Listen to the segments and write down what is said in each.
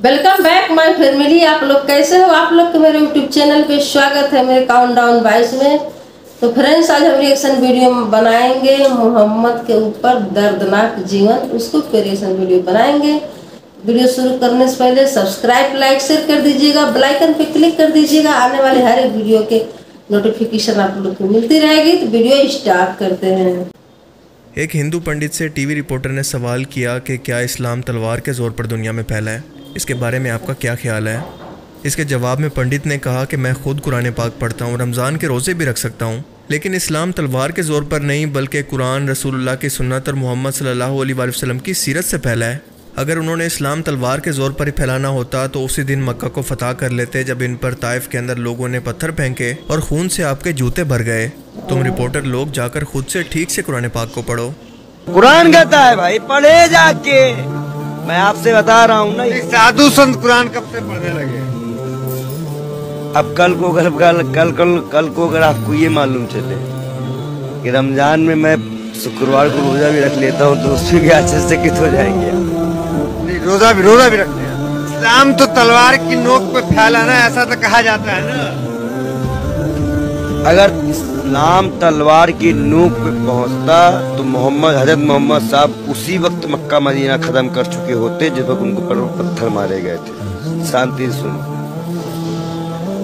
Welcome back my family. आप लोग कैसे हो? आप लोग के मेरे यूट्यूब चैनल पे स्वागत है मेरे काउंटडाउन 22 में। तो फ्रेंड्स, आज हम रिएक्शन वीडियो बनाएंगे मोहम्मद के ऊपर दर्दनाक जीवन, उसको रिएक्शन वीडियो बनाएंगे। वीडियो शुरू करने से पहले सब्सक्राइब, लाइक, शेयर कर दीजिएगा, बेल आइकन पे क्लिक कर दीजिएगा। आने वाले हर एक वीडियो के नोटिफिकेशन आप लोग को मिलती रहेगी। तो वीडियो स्टार्ट करते हैं। एक हिंदू पंडित से टीवी रिपोर्टर ने सवाल किया कि क्या इस्लाम तलवार के ज़ोर पर दुनिया में फैला है? इसके बारे में आपका क्या ख्याल है? इसके जवाब में पंडित ने कहा कि मैं खुद कुरान पाक पढ़ता हूँ, रमज़ान के रोज़े भी रख सकता हूँ, लेकिन इस्लाम तलवार के ज़ोर पर नहीं बल्कि कुरान, रसूलुल्लाह की सुन्नत और मोहम्मद सल्लल्लाहु अलैहि वसल्लम की सीरत से फैला है। अगर उन्होंने इस्लाम तलवार के ज़ोर पर ही फैलाना होता तो उसी दिन मक्का को फतह कर लेते जब इन पर ताइफ के अंदर लोगों ने पत्थर फेंके और खून से आपके जूते भर गए। तुम रिपोर्टर लोग जाकर खुद से ठीक से कुरान पाक को पढ़ो। कुरान कहता है भाई पढ़े जाके। मैं आपसे बता रहा हूँ ना, साधु संत कुरान कब से पढ़ने लगे? अब कल को अगर आपको ये मालूम चले कि रमजान में मैं शुक्रवार को रोजा भी रख लेता हूँ तो उसमें भी अच्छे से कित हो जाएंगे। नहीं, रोजा भी रखते हैं। इस्लाम तो तलवार की नोक पे फैला ना, ऐसा तो कहा जाता है ना। अगर इस्लाम तलवार की नोक पे पहुंचता तो हजरत मोहम्मद साहब उसी वक्त मक्का मदीना खत्म कर चुके होते जिस वक्त उनको पर पत्थर मारे गए थे। शांति से सुनो,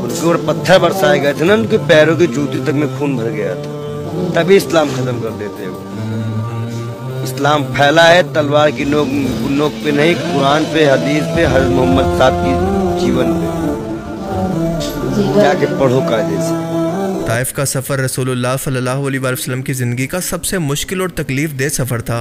उनके ऊपर पत्थर बरसाए गए थे ना, उनके पैरों की जूती तक में खून भर गया था, तभी इस्लाम खत्म कर देते वो। इस्लाम फैला है तलवार की नोक पे नहीं, कुरान पे, हदीस पे, हजरत मोहम्मद साहब की जीवन पे जाके पढ़ो कायदे से। ताइफ का सफ़र रसूलुल्लाह सल्लल्लाहु अलैहि वसल्लम की ज़िंदगी का सबसे मुश्किल और तकलीफ़ दे सफ़र था।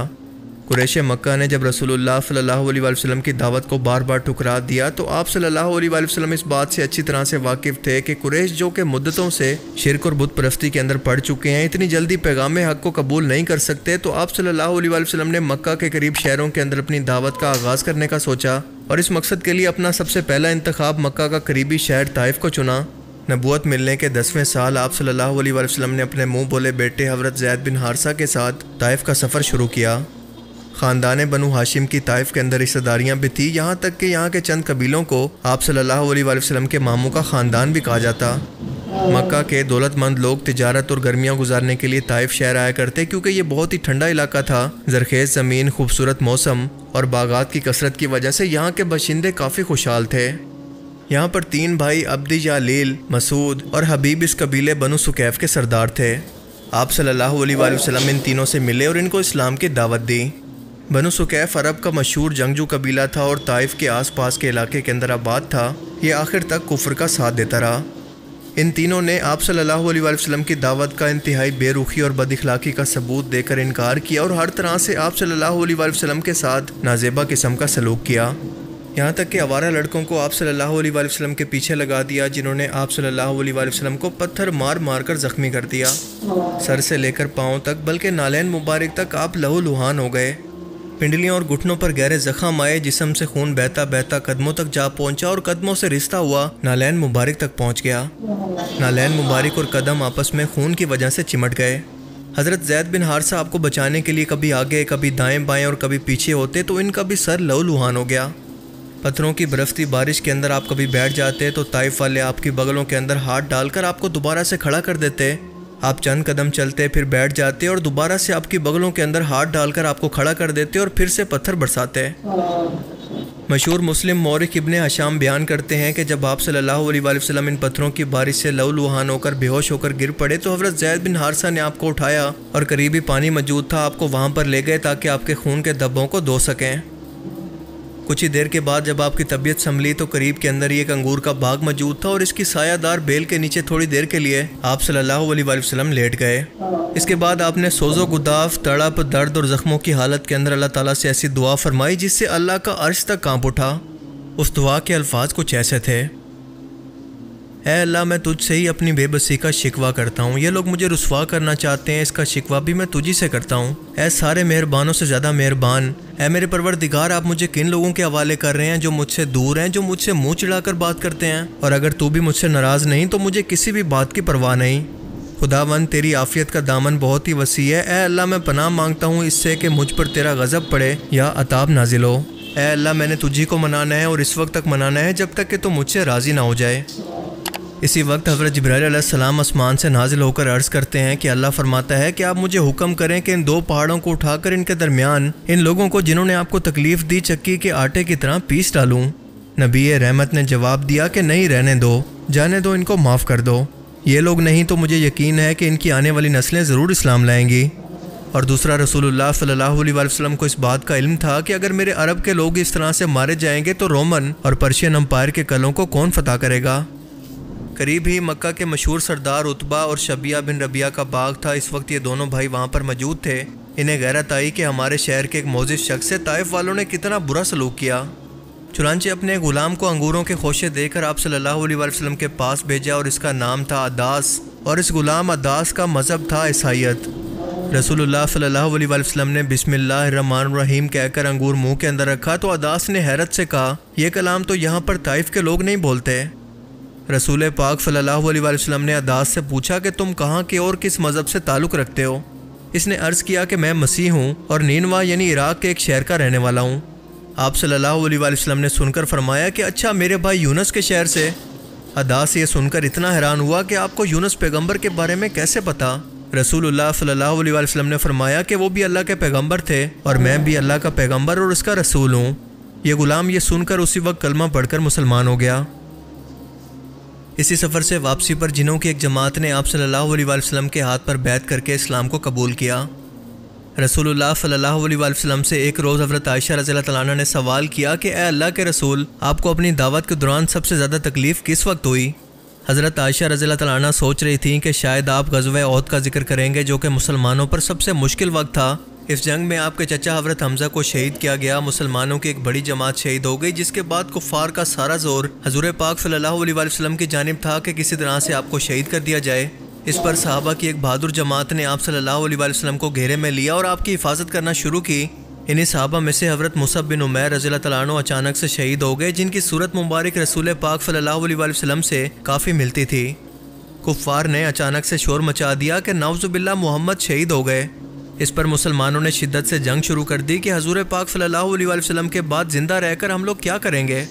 कुरैश मक्का ने जब रसूलुल्लाह सल्लल्लाहु अलैहि वसल्लम की दावत को बार बार ठुकरा दिया तो आप सल्लल्लाहु अलैहि वसल्लम इस बात से अच्छी तरह से वाकिफ़ थे कि कुरैश जो कि मुद्दतों से शिर्क और बुत परस्ती के अंदर पड़ चुके हैं, इतनी जल्दी पैगाम हक़ को कबूल नहीं कर सकते। तो आप सल्लल्लाहु अलैहि वसल्लम ने मक्का के करीब शहरों के अंदर अपनी दावत का आगाज़ करने का सोचा और इस मकसद के लिए अपना सबसे पहला इंतखाब मक्का का करीबी शहर ताइफ को चुना। नबूवत मिलने के 10वें साल आप सल्लल्लाहु अलैहि वसल्लम ने अपने मुंह बोले बेटे हज़रत ज़ैद बिन हारिसा के साथ ताइफ का सफ़र शुरू किया। ख़ानदान बनु हाशिम की ताइफ के अंदर रिश्तेदारियाँ भी थी, यहाँ तक कि यहाँ के चंद कबीलों को आप सल्लल्लाहु अलैहि वसल्लम के मामू का ख़ानदान भी कहा जाता। मक्का के दौलतमंद लोग तिजारत और गर्मियाँ गुजारने के लिए ताइफ शहर आया करते क्योंकि ये बहुत ही ठंडा इलाका था। ज़रखेज़ ज़मीन, खूबसूरत मौसम और बागात की कसरत की वजह से यहाँ के बाशिंदे काफ़ी खुशहाल थे। यहाँ पर 3 भाई अब्दी, जालील, मसूद और हबीब इस कबीले बनु सुकैफ के सरदार थे। आप सल्लल्लाहु अलैहि वसल्लम इन तीनों से मिले और इनको इस्लाम की दावत दी। बनु सुकैफ अरब का मशहूर जंगजू कबीला था और ताइफ के आसपास के इलाके के अंदर आबाद था। ये आखिर तक कुफ्र का साथ देता रहा। इन तीनों ने आप सल्लल्लाहु अलैहि वसल्लम की दावत का इंतहाई बेरुखी और बदअखलाकी का सबूत देकर इनकार किया और हर तरह से आप सल्लल्लाहु अलैहि वसल्लम के साथ नाजेबा किस्म का सलूक किया। यहाँ तक कि आवारा लड़कों को आप सल्लल्लाहु अलैहि वसल्लम के पीछे लगा दिया जिन्होंने आप सल्लल्लाहु अलैहि वसल्लम को पत्थर मार मार कर ज़ख्मी कर दिया। सर से लेकर पाँव तक बल्कि नालैन मुबारक तक आप लहू लुहान हो गए। पिंडलियों और घुटनों पर गहरे जख्म आए, जिस्म से खून बहता बहता कदमों तक जा पहुंचा और कदमों से रिश्ता हुआ नालैन मुबारक तक पहुंच गया। नालैन मुबारक और कदम आपस में खून की वजह से चिमट गए। हज़रत ज़ैद बिन हारिसा आपको बचाने के लिए कभी आगे, कभी दाएं बाएं और कभी पीछे होते तो इनका भी सर लहू लुहान हो गया। पत्थरों की बरसती बारिश के अंदर आप कभी बैठ जाते तो ताइफ वाले आपकी बगलों के अंदर हाथ डालकर आपको दोबारा से खड़ा कर देते। आप चंद कदम चलते, फिर बैठ जाते और दोबारा से आपकी बगलों के अंदर हाथ डालकर आपको खड़ा कर देते और फिर से पत्थर बरसाते। मशहूर मुस्लिम मौरिख इब्ने हशाम बयान करते हैं कि जब आप सल्लल्लाहु अलैहि वसल्लम इन पत्थरों की बारिश से लहू लुहान होकर बेहोश होकर गिर पड़े तो हज़रत ज़ैद बिन हारिसा ने आपको उठाया और करीबी पानी मौजूद था, आपको वहाँ पर ले गए ताकि आपके खून के धब्बों को धो सकें। कुछ ही देर के बाद जब आपकी तबीयत संभली तो करीब के अंदर ही एक अंगूर का बाग मौजूद था और इसकी सायादार बेल के नीचे थोड़ी देर के लिए आप सल्लल्लाहु अलैहि वसल्लम लेट गए। इसके बाद आपने सोजो गुदाफ, तड़प, दर्द और जख्मों की हालत के अंदर अल्लाह ताला से ऐसी दुआ फरमाई जिससे अल्लाह का अर्श तक कांप उठा। उस दुआ के अल्फाज कुछ ऐसे थे, ऐ अल्लाह मैं तुझसे ही अपनी बेबसी का शिकवा करता हूँ। ये लोग मुझे रुसवा करना चाहते हैं, इसका शिकवा भी मैं तुझी से करता हूँ। ऐ सारे मेहरबानों से ज़्यादा मेहरबान, ऐ मेरे परवरदिगार आप मुझे किन लोगों के हवाले कर रहे हैं जो मुझसे दूर हैं, जो मुझसे मुँह चिढ़ाकर बात करते हैं, और अगर तू भी मुझसे नाराज़ नहीं तो मुझे किसी भी बात की परवाह नहीं। खुदावंद तेरी आफ़ियत का दामन बहुत ही वसी है। ऐ अल्लाह मैं पनाह मांगता हूँ इससे कि मुझ पर तेरा गज़ब पड़े या अताब नाजिल हो। اے اللہ میں نے تجھی کو منانا ہے اور اس وقت تک منانا ہے جب تک کہ تو مجھ سے راضی نہ ہو جائے۔ اسی وقت حضرت جبرائیل علیہ السلام آسمان سے نازل ہو کر عرض کرتے ہیں کہ اللہ فرماتا ہے کہ آپ مجھے حکم کریں کہ ان 2 پہاڑوں کو اٹھا کر ان کے درمیان ان لوگوں کو جنہوں نے آپ کو تکلیف دی چکی کے آٹے کی طرح پیس ڈالوں۔ نبی رحمت نے جواب دیا کہ نہیں، رہنے دو، جانے دو، ان کو معاف کر دو، یہ لوگ نہیں تو مجھے یقین ہے کہ ان کی آنے والی نسلیں ضرور اسلام لائیں گی۔ اور دوسرا، رسول اللہ صلی اللہ علیہ وسلم کو اس بات کا علم تھا کہ اگر میرے عرب کے لوگ اس طرح سے مارے جائیں گے تو رومن اور پرشین امپائر کے قلعوں کو کون فتح کرے گا؟ قریب ہی مکہ کے مشہور سردار عتبہ اور شبیہ بن ربیہ کا باغ تھا۔ اس وقت یہ دونوں بھائی وہاں پر موجود تھے۔ انہیں غیرت آئی کہ ہمارے شہر کے ایک معزز شخص سے طائف والوں نے کتنا برا سلوک کیا۔ چنانچہ اپنے غلام کو انگوروں کے خوشے دے کر آپ صلی اللہ علیہ وسلم کے پاس بھیجا اور اس کا نام تھا عداس، اور اس غلام عداس کا مذہب تھا عیسائیت۔ رسول اللہ صلی اللہ علیہ وسلم نے بسم اللہ الرحمن الرحیم کہہ کر انگور منہ کے اندر رکھا تو عداس نے حیرت سے کہا، یہ کلام تو یہاں پر طائف کے لوگ نہیں بولتے۔ رسول پاک صلی اللہ علیہ وسلم نے عداس سے پوچھا کہ تم کہاں کے اور کس مذہب سے تعلق رکھتے ہو؟ اس نے عرض کیا کہ میں مسیح ہوں اور نینوا یعنی عراق کے ایک شہر کا رہنے والا ہوں۔ آپ صلی اللہ علیہ وسلم نے سن کر فرمایا کہ اچھا، میرے بھائی یونس کے شہر سے؟ عداس یہ سن کر اتنا حیران ہوا کہ آپ کو یونس پیغمبر کے بارے میں کیسے پتا؟ رسول اللہ صلی اللہ علیہ وسلم نے فرمایا کہ وہ بھی اللہ کے پیغمبر تھے اور میں بھی اللہ کا پیغمبر اور اس کا رسول ہوں۔ یہ غلام یہ سن کر اسی وقت کلمہ پڑھ کر مسلمان ہو گیا۔ اسی سفر سے واپسی پر جنوں کی ایک جماعت نے آپ صلی اللہ علیہ وسلم کے ہاتھ پر بیعت کر کے اسلام کو قبول کیا۔ رسول اللہ صلی اللہ علیہ وسلم سے ایک روز حضرت عائشہ رضی اللہ تعالیٰ عنہ نے سوال کیا کہ اے اللہ کے رسول، آپ کو اپنی دعوت کے دوران سب سے زیادہ تکلیف کس وقت ہوئی؟ حضرت عائشہ رضی اللہ تعالیٰ عنہ سوچ رہی تھیں کہ شاید آپ غزوہ احد کا ذکر کریں گے جو کہ مسلمانوں پر سب سے مشکل وقت تھا۔ اس جنگ میں آپ کے چچا حضرت حمزہ کو شہید کیا گیا، مسلمانوں کی ایک بڑی جماعت شہید ہو گئی، جس کے بعد کفار کا سارا زور حضور پاک صلی اللہ علیہ وسلم کی جانب تھا کہ کسی طرح سے آپ کو شہید کر دیا جائے۔ اس پر صحابہ کی ایک بہادر جماعت نے آپ صلی اللہ علیہ وسلم کو گھیرے میں لیا اور آپ کی حفاظت کرنا شروع کی۔ انہی صحابہ میں سے حضرت مصعب بن عمیر رضی اللہ تعالیٰ عنہ اچانک سے شہید ہو گئے، جن کی صورت مبارک رسول پاک صلی اللہ علیہ وسلم سے کافی ملتی تھی۔ کفار نے اچانک سے شور مچا دیا کہ نعوذ باللہ محمد شہید ہو گئے۔ اس پر مسلمانوں نے شدت سے جنگ شروع کر دی کہ حضور پاک صلی اللہ علیہ وسلم کے بعد زندہ رہ کر ہم لوگ کیا کریں گے۔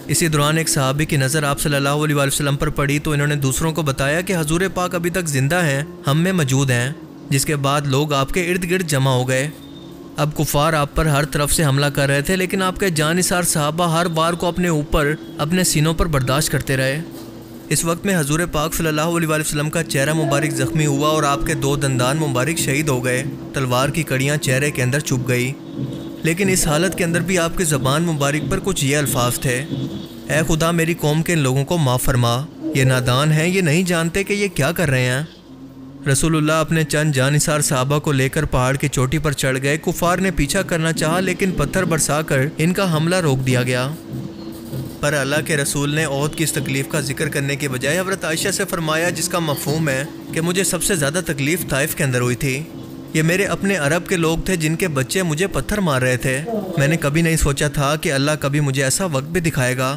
اسی دوران ایک صحابی کی نظر آپ صلی اللہ علیہ وسلم پر پڑی تو انہوں نے دوسروں کو بتایا کہ حضور پاک ابھی تک زندہ ہیں، ہم میں موجود ہیں، جس کے بعد لوگ آپ کے ارد گرد جمع ہو گئے۔ اب کفار آپ پر ہر طرف سے حملہ کر رہے تھے، لیکن آپ کے جانثار صحابہ ہر بار کو اپنے اوپر اپنے سینوں پر برداشت کرتے رہے۔ اس وقت میں حضور پاک صلی اللہ علیہ وسلم کا چہرہ مبارک زخمی ہوا اور آپ کے 2 دندان مبارک شہید ہو گئے، تلوار کی کڑیاں چہرے کے اندر چبھ گئی۔ لیکن اس حالت کے اندر بھی آپ کی زبان مبارک پر کچھ یہ الفاظ تھے، اے خدا میری قوم کے ان لوگوں کو معاف فرما، یہ نادان ہیں، یہ نہیں جانتے کہ یہ کیا کر رہے ہیں۔ رسول اللہ اپنے چند جانثار صحابہ کو لے کر پہاڑ کی چوٹی پر چڑھ گئے۔ کفار نے پیچھا کرنا چاہا لیکن پتھر برسا کر ان کا حملہ روک دیا گیا۔ پر اللہ کے رسول نے احد کی اس تکلیف کا ذکر کرنے کے بجائے حضرت عائشہ سے فرمایا، جس کا مفہوم ہے کہ مجھے سب سے زیادہ تکلیف طائف کے اندر ہوئی تھی۔ یہ میرے اپنے عرب کے لوگ تھے جن کے بچے مجھے پتھر مار رہے تھے۔ میں نے کبھی نہیں سوچا تھا کہ اللہ کبھی مجھے ایسا وقت بھی دکھائے گا۔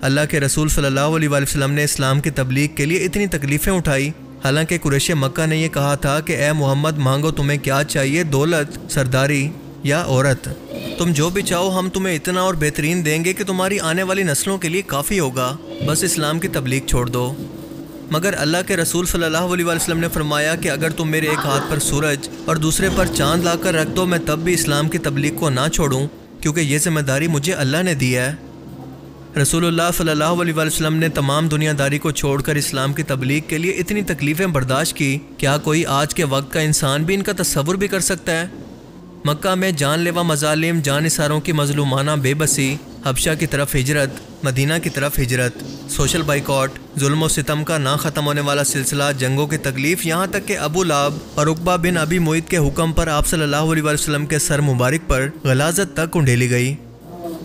اللہ کے رسول صلی اللہ علیہ وسلم نے اسلام کی تبلیغ کے لیے اتنی تکلیفیں اٹھائی، حالانکہ قریش مکہ نے یہ کہا تھا کہ اے محمد مانگو تمہیں کیا چاہیے، دولت، سرداری یا عورت، تم جو بھی چاہو ہم تمہیں اتنا اور بہترین دیں گے کہ تمہاری آنے والی نسلوں کے لیے کافی ہوگا، بس اسلام کی تبلیغ چھوڑ دو۔ مگر اللہ کے رسول صلی اللہ علیہ وسلم نے فرمایا کہ اگر تم میرے ایک ہاتھ پر سورج اور دوسرے پر چاند لا کر رکھ دو، میں تب بھی اسلام کی تبلیغ کو نہ چھوڑوں، کیونکہ یہ ذمہ داری مجھے اللہ نے دی ہے۔ رسول اللہ صلی اللہ علیہ وسلم نے تمام دنیا داری کو چھوڑ کر اسلام کی تبلیغ کے لیے اتنی تکلیفیں برداشت کی، کیا کوئی آج کے وقت کا انسان بھی ان کا تصور بھی کر سکتا ہے؟ مکہ میں جان لیوا مظالم، جانثاروں کی مظلومانہ بے بسی، حبشہ کی طرف ہجرت، مدینہ کی طرف ہجرت، سوشل بائیکاٹ، ظلم و ستم کا نہ ختم ہونے والا سلسلہ، جنگوں کی تکلیف، یہاں تک کہ ابو لہب اور عقبہ بن ابی معیط کے حکم پر آپ صلی اللہ علیہ وسلم کے سر مبارک پر غلاظت تک انڈیلی گئی۔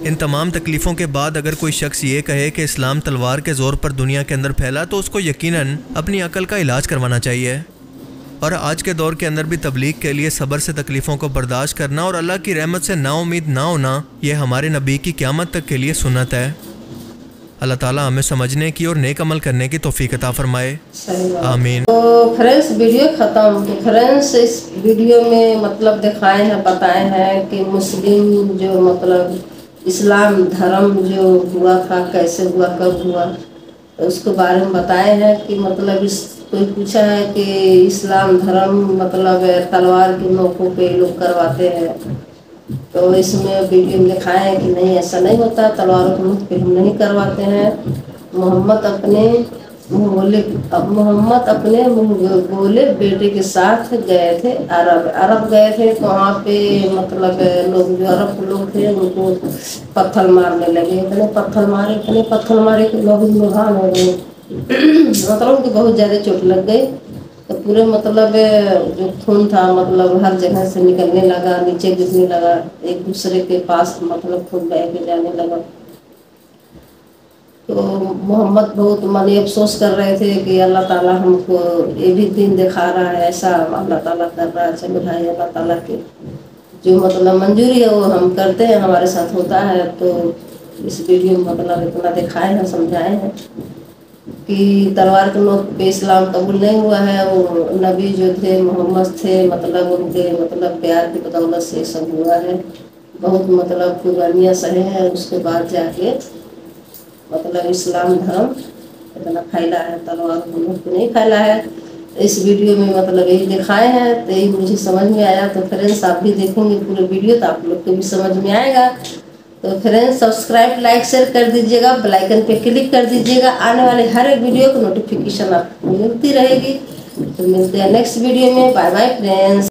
ان تمام تکلیفوں کے بعد اگر کوئی شخص یہ کہے کہ اسلام تلوار کے زور پر دنیا کے اندر پھیلا تو اس کو یقیناً اپنی عقل کا علاج کروانا چاہیے۔ اور آج کے دور کے اندر بھی تبلیغ کے لیے صبر سے تکلیفوں کو برداشت کرنا اور اللہ کی رحمت سے نا امید نہ ہونا، یہ ہمارے نبی کی قیامت تک کے لیے سنت ہے۔ अल्लाह ताला हमें समझने की और नेक अमल करने की तौफीक अता फरमाए। सही बात। आमीन। तो फ्रेंड्स वीडियो ख़त्म। तो फ्रेंड्स इस वीडियो में मतलब दिखाए हैं, बताए हैं कि मुस्लिम जो मतलब इस्लाम धर्म जो हुआ था, कैसे हुआ, कब हुआ, तो उसके बारे में बताए हैं कि मतलब इस कोई पूछा है कि इस्लाम धर्म मतलब तलवार की नोकों पे लोग करवाते हैं, तो इसमें वीडियो में दिखाए हैं कि नहीं, ऐसा नहीं होता, तलवारों के मुख पे हम नहीं करवाते हैं। मोहम्मद अपने मुँह बोले बेटे के साथ गए थे, अरब गए थे। तो वहाँ पे मतलब लोग जो अरब के लोग थे उनको पत्थर मारने लगे, इतने पत्थर मारे कि लोग नूहान हो गए मतलब उनको बहुत ज़्यादा चोट लग गई। तो पूरे मतलब जो खून था मतलब हर जगह से निकलने लगा, नीचे गिरने लगा, एक दूसरे के पास मतलब खून बह के जाने लगा। तो मोहम्मद बहुत माने अफसोस कर रहे थे कि अल्लाह ताला हमको ये भी दिन दिखा रहा है, ऐसा अल्लाह ताला कर रहा है। चलो भाई, अल्लाह ताला के जो मतलब मंजूरी है वो हम करते हैं, हमारे साथ होता है। तो इस वीडियो में मतलब इतना दिखाए हैं, समझाए हैं कि तलवार के नोक पे इस्लाम कबूल नहीं हुआ है। वो नबी जो थे मोहम्मद थे, मतलब उनके मतलब प्यार की बदौलत से सब हुआ है। बहुत मतलब कुर्बानियाँ सहे हैं, उसके बाद जाके मतलब इस्लाम धर्म इतना फैला है, तलवार के नोक पे नहीं फैला है। इस वीडियो में मतलब यही दिखाए हैं, तो यही मुझे समझ में आया। तो फ्रेंड्स आप भी देखेंगे पूरे वीडियो तो आप लोग को भी समझ में आएगा। तो फ्रेंड्स सब्सक्राइब, लाइक, शेयर कर दीजिएगा, बेल आइकन पे क्लिक कर दीजिएगा, आने वाले हर एक वीडियो की नोटिफिकेशन आपको मिलती रहेगी। तो मिलते हैं नेक्स्ट वीडियो में। Bye bye friends.